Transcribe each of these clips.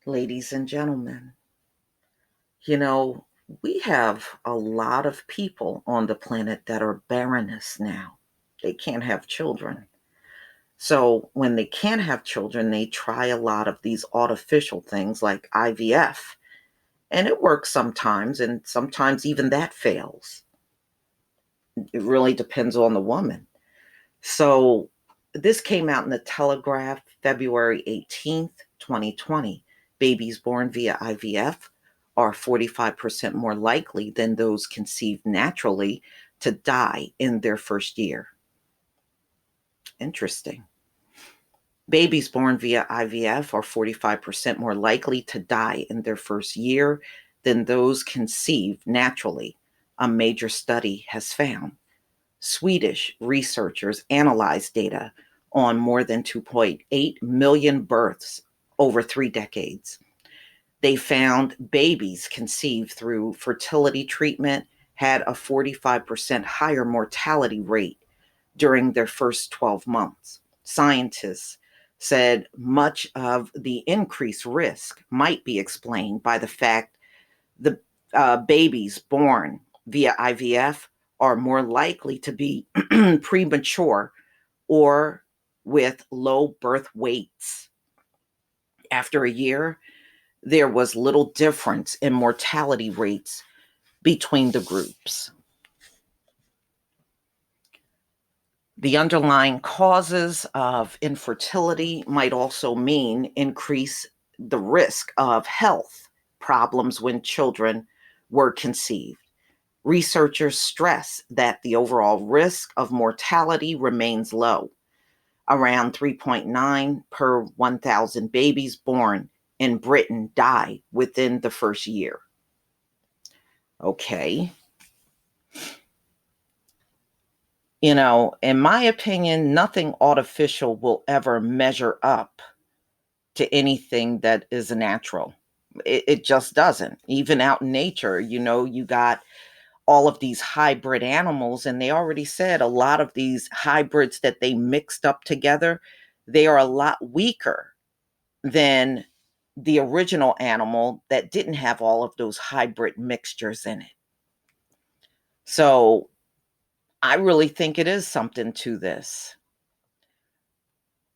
Ladies and gentlemen, you know, we have a lot of people on the planet that are barrenness now. They can't have children. So when they can't have children, they try a lot of these artificial things like IVF. And it works sometimes, and sometimes even that fails. It really depends on the woman. So this came out in the Telegraph February 18th, 2020. Babies born via IVF are 45% more likely than those conceived naturally to die in their first year. Interesting. Babies born via IVF are 45% more likely to die in their first year than those conceived naturally, a major study has found. Swedish researchers analyzed data on more than 2.8 million births over 3 decades. They found babies conceived through fertility treatment had a 45% higher mortality rate during their first 12 months. Scientists said much of the increased risk might be explained by the fact the babies born via IVF are more likely to be premature or with low birth weights. After a year, there was little difference in mortality rates between the groups. The underlying causes of infertility might also mean increase the risk of health problems when children were conceived. Researchers stress that the overall risk of mortality remains low, around 3.9 per 1,000 babies born in Britain die within the first year. Okay. In my opinion, nothing artificial will ever measure up to anything that is natural. It just doesn't. Even out in nature, you got all of these hybrid animals, and they already said a lot of these hybrids that they mixed up together, they are a lot weaker than the original animal that didn't have all of those hybrid mixtures in it. So I really think it is something to this.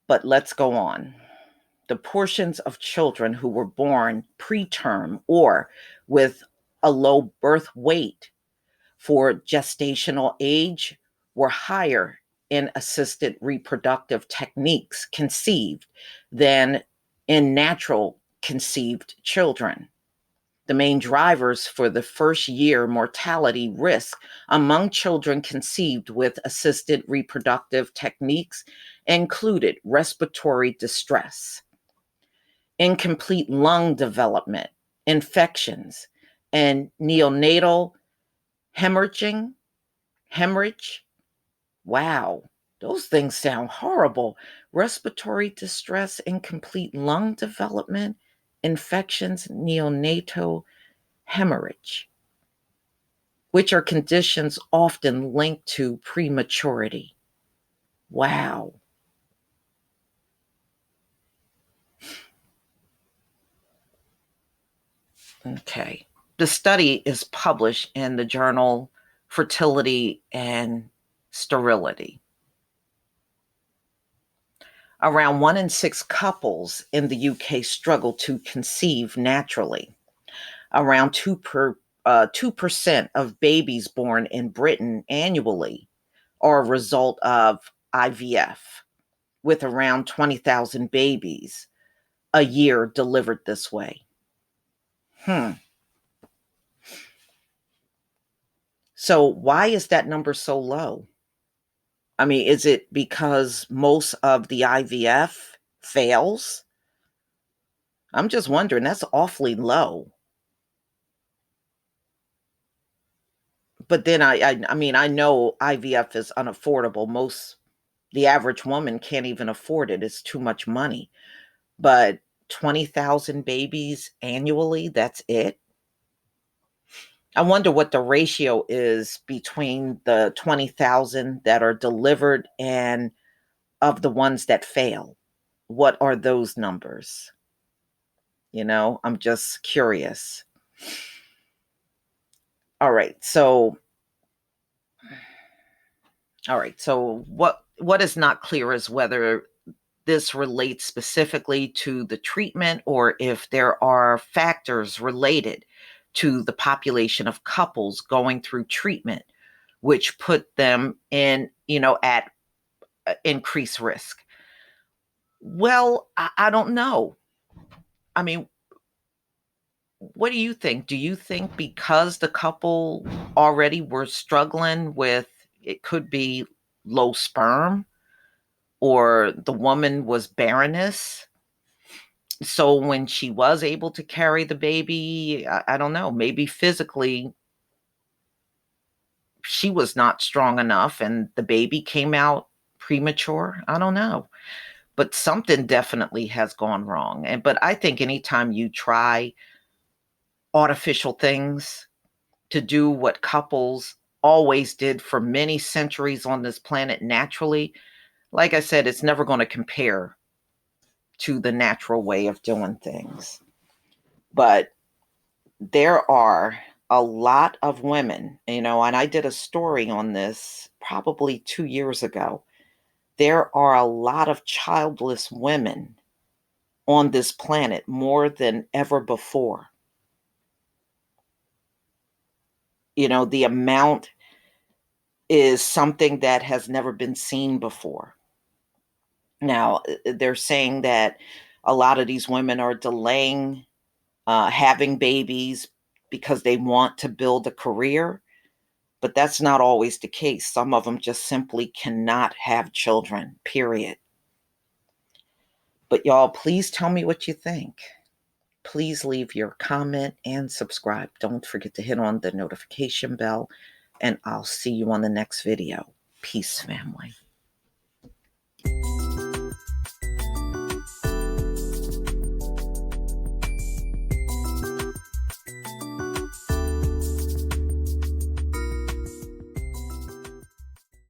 But let's go on. The portions of children who were born preterm or with a low birth weight for gestational age were higher in assisted reproductive techniques conceived than in natural conceived children. The main drivers for the first year mortality risk among children conceived with assisted reproductive techniques included respiratory distress, incomplete lung development, infections, and neonatal hemorrhaging, hemorrhage. Wow, those things sound horrible. Respiratory distress, incomplete lung development, infections, neonatal hemorrhage, which are conditions often linked to prematurity. Wow. Okay. The study is published in the journal Fertility and Sterility. Around 1 in 6 couples in the UK struggle to conceive naturally. Around 2% of babies born in Britain annually are a result of IVF, with around 20,000 babies a year delivered this way. So why is that number so low? I mean, is it because most of the IVF fails? I'm just wondering, that's awfully low. But then I mean, I know IVF is unaffordable. The average woman can't even afford it. It's too much money. But 20,000 babies annually, that's it. I wonder what the ratio is between the 20,000 that are delivered and of the ones that fail. What are those numbers? I'm just curious. All right. So, what is not clear is whether this relates specifically to the treatment or if there are factors related to the population of couples going through treatment which put them in, at increased risk. Well, I don't know. I mean, what do you think? Do you think because the couple already were struggling with, it could be low sperm, or the woman was barrenness? So when she was able to carry the baby, I don't know, maybe physically she was not strong enough and the baby came out premature. I don't know. But something definitely has gone wrong. But I think anytime you try artificial things to do what couples always did for many centuries on this planet naturally, like I said, it's never going to compare to the natural way of doing things. But there are a lot of women, and I did a story on this probably 2 years ago. There are a lot of childless women on this planet more than ever before. The amount is something that has never been seen before. Now, they're saying that a lot of these women are delaying having babies because they want to build a career, but that's not always the case. Some of them just simply cannot have children, period. But y'all, please tell me what you think. Please leave your comment and subscribe. Don't forget to hit on the notification bell, and I'll see you on the next video. Peace, family.